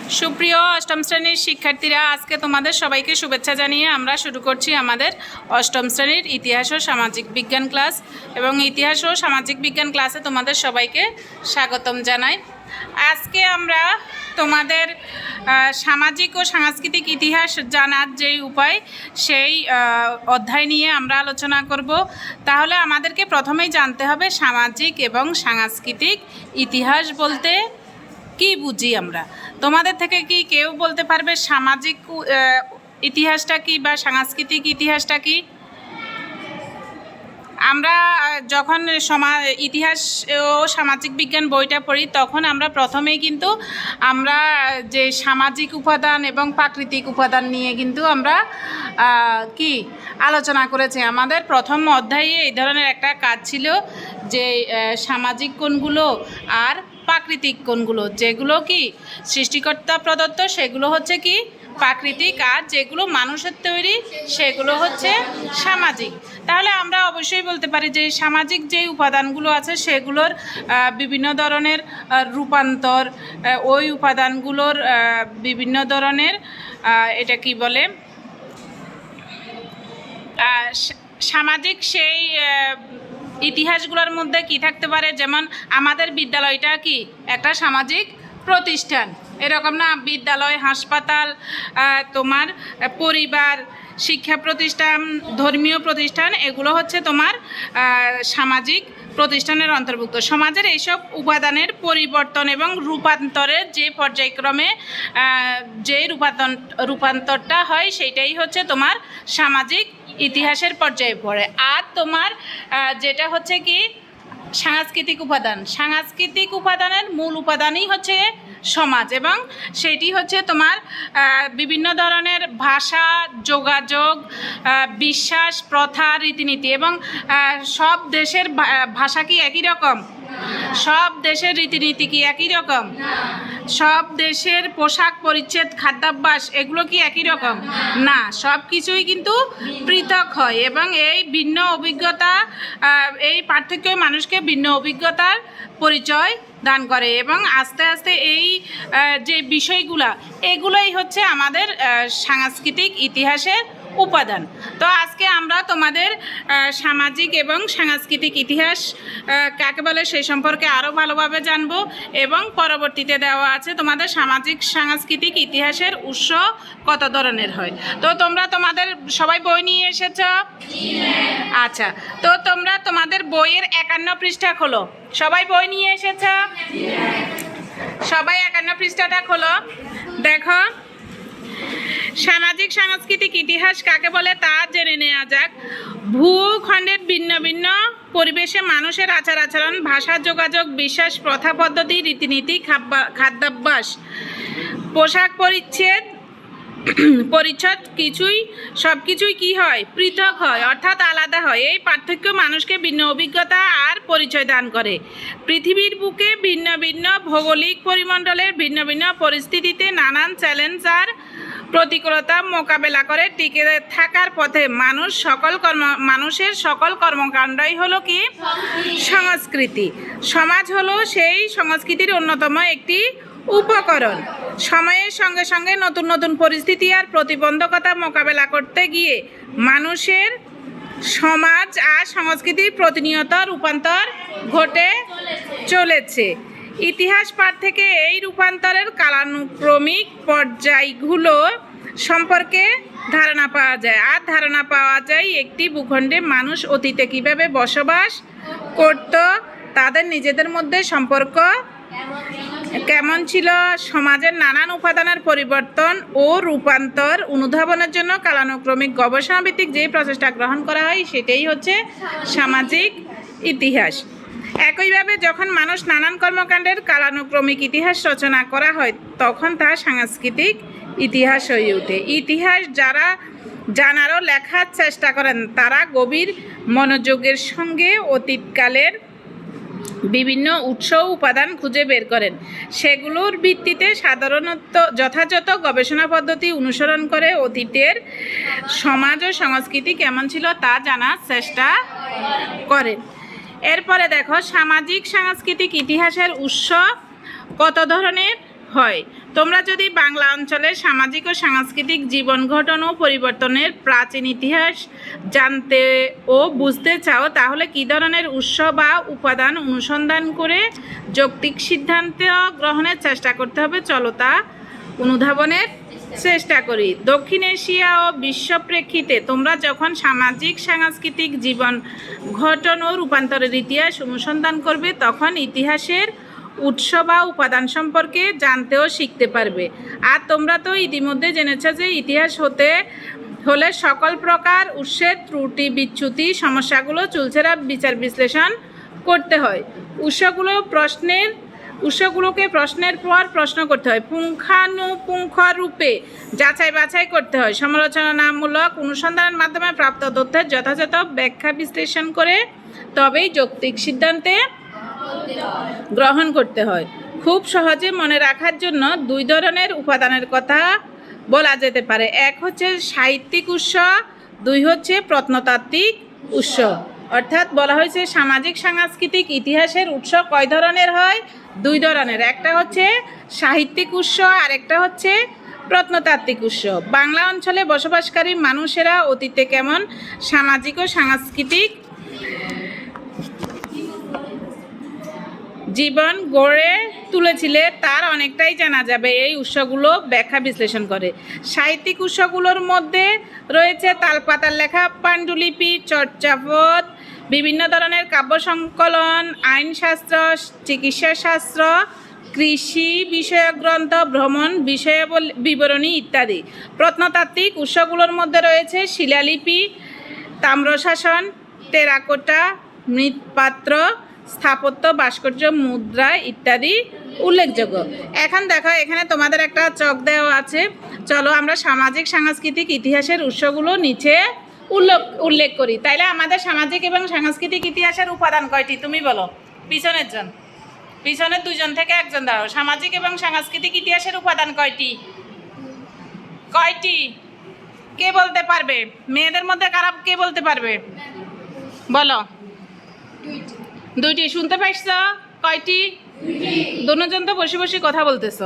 সুপ্রিয় অষ্টম শ্রেণীর শিক্ষার্থীরা, আজকে তোমাদের সবাইকে শুভেচ্ছা জানিয়ে আমরা শুরু করছি আমাদের অষ্টম শ্রেণীর ইতিহাস ও সামাজিক বিজ্ঞান ক্লাস। এবং ইতিহাস ও সামাজিক বিজ্ঞান ক্লাসে তোমাদের সবাইকে স্বাগতম জানাই। আজকে আমরা তোমাদের সামাজিক ও সাংস্কৃতিক ইতিহাস জানার যেই উপায় সেই অধ্যায় নিয়ে আমরা আলোচনা করব। তাহলে আমাদেরকে প্রথমেই জানতে হবে সামাজিক এবং সাংস্কৃতিক ইতিহাস বলতে কি বুঝি আমরা। তোমাদের থেকে কি কেউ বলতে পারবে সামাজিক ইতিহাসটা কি বা সাংস্কৃতিক ইতিহাসটা কি? আমরা যখন ইতিহাস ও সামাজিক বিজ্ঞান বইটা পড়ি তখন আমরা প্রথমেই কিন্তু আমরা যে সামাজিক উপাদান এবং প্রাকৃতিক উপাদান নিয়ে কিন্তু আমরা কি আলোচনা করেছি। আমাদের প্রথম অধ্যায়ে এই ধরনের একটা কাজ ছিল যে সামাজিক কোণগুলো আর প্রাকৃতিক কোণগুলো, যেগুলো কি সৃষ্টিকর্তা প্রদত্ত সেগুলো হচ্ছে কি প্রাকৃতিক, আর যেগুলো মানুষের তৈরি সেগুলো হচ্ছে সামাজিক। তাহলে আমরা অবশ্যই বলতে পারি যে সামাজিক যে উপাদানগুলো আছে সেগুলোর বিভিন্ন ধরনের রূপান্তর, ওই উপাদানগুলোর বিভিন্ন ধরনের এটা কি বলে সামাজিক সেই ইতিহাসগুলোর মধ্যে কি থাকতে পারে, যেমন আমাদের বিদ্যালয়টা কি একটা সামাজিক প্রতিষ্ঠান, এরকম না? বিদ্যালয়, হাসপাতাল, তোমার পরিবার, শিক্ষা প্রতিষ্ঠান, ধর্মীয় প্রতিষ্ঠান, এগুলো হচ্ছে তোমার সামাজিক প্রতিষ্ঠানের অন্তর্ভুক্ত। সমাজের এইসব উপাদানের পরিবর্তন এবং রূপান্তরের যে পর্যায়ক্রমে যে রূপান্তরটা হয় সেইটাই হচ্ছে তোমার সামাজিক ইতিহাসের পর্যায়ে পড়ে। আর তোমার যেটা হচ্ছে কি সাংস্কৃতিক উপাদান, সাংস্কৃতিক উপাদানের মূল উপাদানই হচ্ছে সমাজ, এবং সেটি হচ্ছে তোমার বিভিন্ন ধরনের ভাষা, যোগাযোগ, বিশ্বাস, প্রথা, রীতিনীতি। এবং সব দেশের ভাষা কি একই রকম? সব দেশের রীতিনীতি কি একই রকম? সব দেশের পোশাক পরিচ্ছদ, খাদ্যাভ্যাস এগুলো কি একই রকম? না, সব কিছুই কিন্তু পৃথক হয়। এবং এই ভিন্ন অভিজ্ঞতা, এই পার্থক্যই মানুষকে ভিন্ন অভিজ্ঞতার পরিচয় দান করে। এবং আস্তে আস্তে এই যে বিষয়গুলা, এগুলোই হচ্ছে আমাদের সাংস্কৃতিক ইতিহাসের উপাদান। তো আজকে আমরা তোমাদের সামাজিক এবং সাংস্কৃতিক ইতিহাস কাকে বলে সেই সম্পর্কে আরও ভালোভাবে জানবো। এবং পরবর্তীতে দেওয়া আছে তোমাদের সামাজিক সাংস্কৃতিক ইতিহাসের উৎস কত ধরনের হয়। তো তোমরা তোমাদের সবাই বই নিয়ে এসেছ? আচ্ছা, তো তোমরা তোমাদের বইয়ের 51 পৃষ্ঠা খোলো। সবাই বই নিয়ে এসেছ? সবাই 51 পৃষ্ঠাটা খোলো। দেখো, সামাজিক সাংস্কৃতিক ইতিহাস কাকে বলে তা জেনে নেওয়া যাক। ভূখণ্ডের ভিন্ন ভিন্ন পরিবেশে মানুষের আচার আচরণ, ভাষা, যোগাযোগ, বিশ্বাস, প্রথা, পদ্ধতি, রীতিনীতি, খাদ্যাভ্যাস, পোশাক পরিচ্ছদ সব কিছুই কি হয়? পৃথক হয়, অর্থাৎ আলাদা হয়। এই পার্থক্য মানুষকে ভিন্ন অভিজ্ঞতা আর পরিচয় দান করে। পৃথিবীর বুকে ভিন্ন ভিন্ন ভৌগোলিক পরিমণ্ডলের ভিন্ন ভিন্ন পরিস্থিতিতে নানান চ্যালেঞ্জ আর প্রতিকূলতা মোকাবেলা করে টিকে থাকার পথে মানুষের সকল কর্মকাণ্ডই হলো কি সংস্কৃতি। সমাজ হলো সেই সংস্কৃতির অন্যতম একটি উপকরণ। সময়ের সঙ্গে সঙ্গে নতুন নতুন পরিস্থিতি আর প্রতিবন্ধকতা মোকাবেলা করতে গিয়ে মানুষের সমাজ আর সংস্কৃতির প্রতিনিয়ত রূপান্তর ঘটে চলেছে। ইতিহাস পাঠ থেকে এই রূপান্তরের কালানুক্রমিক পর্যায়গুলো সম্পর্কে ধারণা পাওয়া যায়। আর ধারণা পাওয়া যায় একটি ভূখণ্ডে মানুষ অতীতে কীভাবে বসবাস করত, তাদের নিজেদের মধ্যে সম্পর্ক কেমন ছিল, সমাজের নানান উপাদানের পরিবর্তন ও রূপান্তর অনুধাবনের জন্য কালানুক্রমিক গবেষণাভিত্তিক যে প্রচেষ্টা গ্রহণ করা হয় সেটাই হচ্ছে সামাজিক ইতিহাস। একইভাবে যখন মানুষ নানান কর্মকাণ্ডের কালানুক্রমিক ইতিহাস রচনা করা হয় তখন তা সাংস্কৃতিক ইতিহাস হয়ে ওঠে। ইতিহাস যারা জানার ও লেখার চেষ্টা করেন তারা গভীর মনোযোগের সঙ্গে অতীতকালের বিভিন্ন উৎস উপাদান খুঁজে বের করেন। সেগুলোর ভিত্তিতে সাধারণত যথাযথ গবেষণা পদ্ধতি অনুসরণ করে অতীতের সমাজ ও সংস্কৃতি কেমন ছিল তা জানার চেষ্টা করেন। এরপরে দেখো, সামাজিক সাংস্কৃতিক ইতিহাসের উৎস কত ধরনের হয়। তোমরা যদি বাংলা অঞ্চলের সামাজিক ও সাংস্কৃতিক জীবন ঘটন ও পরিবর্তনের প্রাচীন ইতিহাস জানতে ও বুঝতে চাও, তাহলে কী ধরনের উৎস বা উপাদান অনুসন্ধান করে যৌক্তিক সিদ্ধান্ত গ্রহণের চেষ্টা করতে হবে, চলো তা অনুধাবনের চেষ্টা করি। দক্ষিণ এশিয়া ও বিশ্ব প্রেক্ষিতে তোমরা যখন সামাজিক সাংস্কৃতিক জীবন ঘটন ও রূপান্তরের ইতিহাস অনুসন্ধান করবে, তখন ইতিহাসের উৎস বা উপাদান সম্পর্কে জানতেও শিখতে পারবে। আর তোমরা তো ইতিমধ্যে জেনেছ যে ইতিহাস হলে সকল প্রকার উৎসের ত্রুটি বিচ্যুতি সমস্যাগুলো চুলচেরা বিচার বিশ্লেষণ করতে হয়। উৎসগুলোকে প্রশ্নের পর প্রশ্ন করতে হয়, পুঙ্খানুপুঙ্খ রূপে যাচাই বাছাই করতে হয়, সমালোচনামূলক অনুসন্ধানের মাধ্যমে প্রাপ্ত তথ্যের যথাযথ ব্যাখ্যা বিশ্লেষণ করে তবেই যৌক্তিক সিদ্ধান্তে গ্রহণ করতে হয়। খুব সহজে মনে রাখার জন্য দুই ধরনের উপাদানের কথা বলা যেতে পারে। এক হচ্ছে সাহিত্যিক উৎস, দুই হচ্ছে প্রত্নতাত্ত্বিক উৎস। অর্থাৎ বলা হয়েছে সামাজিক সাংস্কৃতিক ইতিহাসের উৎস কয় ধরনের হয়? দুই ধরনের। একটা হচ্ছে সাহিত্যিক উৎস আর একটা হচ্ছে প্রত্নতাত্ত্বিক উৎস। বাংলা অঞ্চলে বসবাসকারী মানুষেরা অতীতে কেমন সামাজিক ও সাংস্কৃতিক জীবন গড়ে তুলেছিল তার অনেকটাই জানা যাবে এই উৎসগুলো ব্যাখ্যা বিশ্লেষণ করে। সাহিত্যিক উৎসগুলোর মধ্যে রয়েছে তালপাতার লেখা পাণ্ডুলিপি, চর্যাপদ, বিভিন্ন ধরনের কাব্য সংকলন, আইনশাস্ত্র, চিকিৎসাশাস্ত্র, কৃষি বিষয়ক গ্রন্থ, ভ্রমণ বিষয় বিবরণী ইত্যাদি। প্রত্নতাত্ত্বিক উৎসগুলোর মধ্যে রয়েছে শিলালিপি, তাম্রশাসন, টেরাকোটা, মৃৎপাত্র, স্থাপত্য, ভাস্কর্য, মুদ্রা ইত্যাদি উল্লেখযোগ্য। এখন দেখো এখানে তোমাদের একটা চক দেওয়া আছে, চলো আমরা সামাজিক সাংস্কৃতিক ইতিহাসের উৎসগুলো নিচে উল্লেখ করি। তাইলে আমাদের সামাজিক এবং সাংস্কৃতিক ইতিহাসের উপাদান কয়টি তুমি বলো? পিছনের দুজন থেকে একজন দাঁড়াও। সামাজিক এবং সাংস্কৃতিক ইতিহাসের উপাদান কয়টি? কে বলতে পারবে? মেয়েদের মধ্যে কে বলতে পারবে? বলো। দুইটি। শুনতে পাইছ? কয়টি? দুজন তো বসে বসে কথা বলতেছ।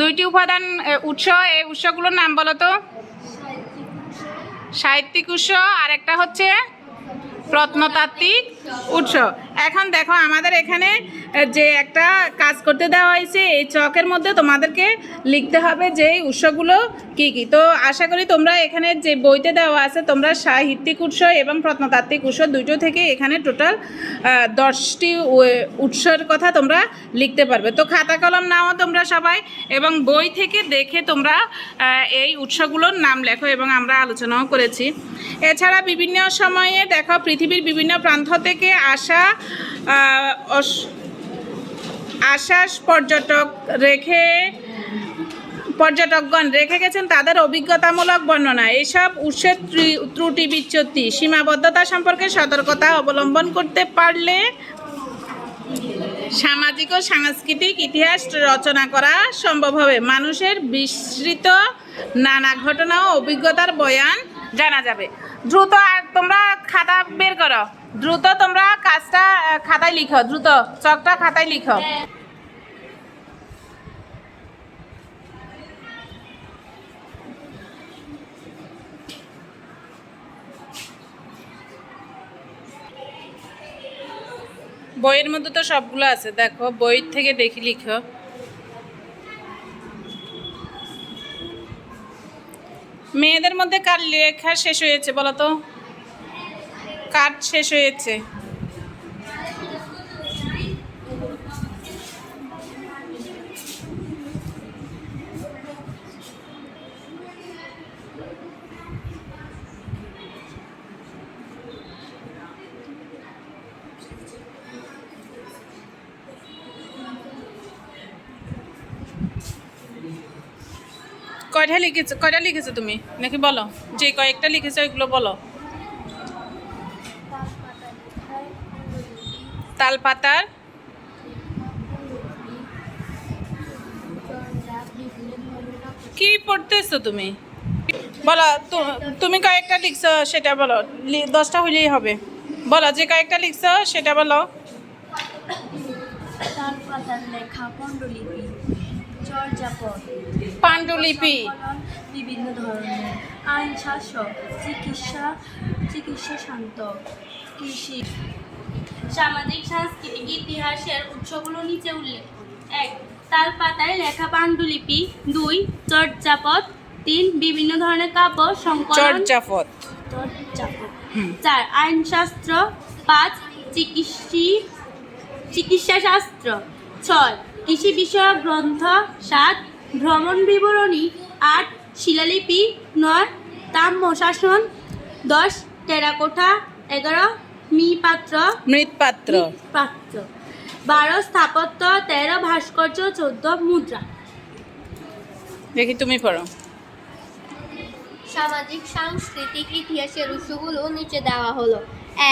দুইটি উপাদান উৎস, এই উৎসগুলোর নাম বলো তো। সাহিত্যিক উৎস আর একটা হচ্ছে প্রত্নতাত্ত্বিক উৎস। এখন দেখো আমাদের এখানে যে একটা কাজ করতে দেওয়া হয়েছে, এই চকের মধ্যে তোমাদেরকে লিখতে হবে যে এই উৎসগুলো কি কি। তো আশা করি তোমরা এখানে যে বইতে দেওয়া আছে তোমরা সাহিত্যিক উৎস এবং প্রত্নতাত্ত্বিক উৎস দুটো থেকে এখানে টোটাল 10টি উৎসের কথা তোমরা লিখতে পারবে। তো খাতা কলম নাও তোমরা সবাই, এবং বই থেকে দেখে তোমরা এই উৎসগুলোর নাম লেখো, এবং আমরা আলোচনাও করেছি। এছাড়া বিভিন্ন সময়ে দেখো পৃথিবীর বিভিন্ন প্রান্ত থেকে আসা পর্যটকগণ রেখে গেছেন তাদের অভিজ্ঞতামূলক বর্ণনা। এইসব উৎসের ত্রুটি বিচ্যুতি সীমাবদ্ধতা সম্পর্কে সতর্কতা অবলম্বন করতে পারলে সামাজিক ও সাংস্কৃতিক ইতিহাস রচনা করা সম্ভব হবে। মানুষের বিস্তৃত নানা ঘটনা ও অভিজ্ঞতার বয়ান জানা যাবে। দ্রুত তোমরা খাতা বের করো, দ্রুত তোমরা কাজটা খাতায় লিখো, দ্রুত চকটা খাতায় লিখো। বইয়ের মধ্যে তো সবগুলো আছে, দেখো বই থেকে দেখি লিখো। মেয়েদের মধ্যে কার লেখা শেষ হয়েছে বলো তো? কার শেষ হয়েছে? কয়টা লিখেছো তুমি নাকি বলো? যে কয়েকটা লিখেছো ওইগুলো বলো। তালপাতার কি পড়তেছো তুমি? বলো তুমি কয়েকটা লিখছো সেটা বলো। 10টা হইলেই হবে। বলো যে কয়েকটা লিখছো সেটা বলো। তালপাতার লেখা পাণ্ডুলিপি, চর্যাপদ, পাণ্ডুলিপি, সংকলন বিভিন্ন ধরনের, আইন শাস্ত্র, চিকিৎসা শান্ত, কৃষি। সামাজিক সাংস্কৃতিক ইতিহাসের উৎসগুলো নিচে উল্লেখ করি। 1. তালপাতায় লেখা পাণ্ডুলিপি। 2. চর্যাপদ। 3. বিভিন্ন ধরনের কাব্য সংকলন। চর্যাপদ। 4. আইনশাস্ত্র। 5. চিকিৎসা শাস্ত্র। 6. কৃষি বিষয়ক গ্রন্থ। 7. ভ্রমণ বিবরণী। 8. শিলালিপি। 9. তাম্র শাসন। 10. টেরাকোটা। 11. মৃৎপাত্র। 12. স্থাপত্য। 13. ভাস্কর্য। 14. মুদ্রা। দেখি তুমি পড়ো। সামাজিক সাংস্কৃতিক ইতিহাসের উৎসগুলো নিচে দেওয়া হলো।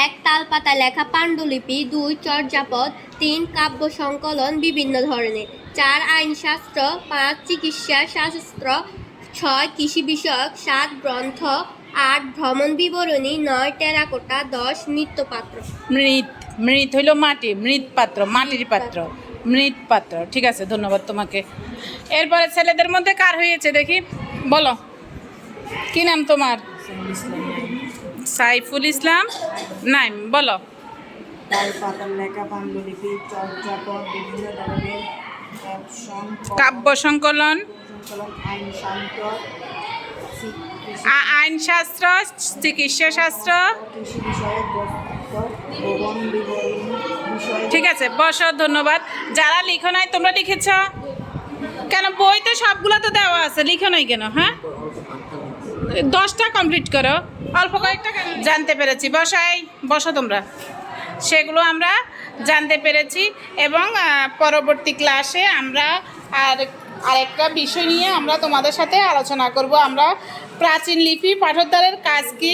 1. তালপাতা লেখা পাণ্ডুলিপি। 2. চর্যাপদ। 3. কাব্য সংকলন বিভিন্ন ধরনের। 4. আইনশাস্ত্র। 5. চিকিৎসা শাস্ত্র। 6. কৃষি বিষয়ক। 7. গ্রন্থ। 8. ভ্রমণ বিবরণী। 9. টেরাকোটা। 10. মৃৎপাত্র। মৃৎ হইল মাটি, মৃৎপাত্র মাটির পাত্র, মৃৎপাত্র। ঠিক আছে, ধন্যবাদ তোমাকে। এরপরে ছেলেদের মধ্যে কার হয়েছে দেখি, বলো কি নাম তোমার? সাইফুল ইসলাম নাইম, বলো। তালপাতার লেখা পাণ্ডুলিপি, চর্যাপদ, বিভিন্ন ধরনের কাব্য সংকলন, আইনশাস্ত্র, চিকিৎসা শাস্ত্র। কৃষি বিষয়ক ভ্রমণ বিবরণী বিষয়। ঠিক আছে, বসো, ধন্যবাদ। যারা লিখো নাই তোমরা লিখেছ কেন? বইতে সবগুলো তো দেওয়া আছে, লিখো নাই কেন? হ্যাঁ, 10টা কমপ্লিট করো, অল্প কয়েকটা জানতে পেরেছি। বসো তোমরা, সেগুলো আমরা জানতে পেরেছি এবং পরবর্তী ক্লাসে আমরা আরেকটা বিষয় নিয়ে আমরা তোমাদের সাথে আলোচনা করব। আমরা প্রাচীন লিপি পাঠোদ্ধারের কাজ কি,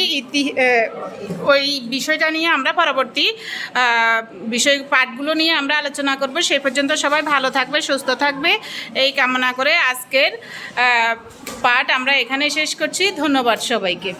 ওই বিষয়টা নিয়ে আমরা পরবর্তী বিষয় পাঠগুলো নিয়ে আমরা আলোচনা করব। সেই পর্যন্ত সবাই ভালো থাকবে, সুস্থ থাকবে, এই কামনা করে আজকের পাঠ আমরা এখানে শেষ করছি। ধন্যবাদ সবাইকে।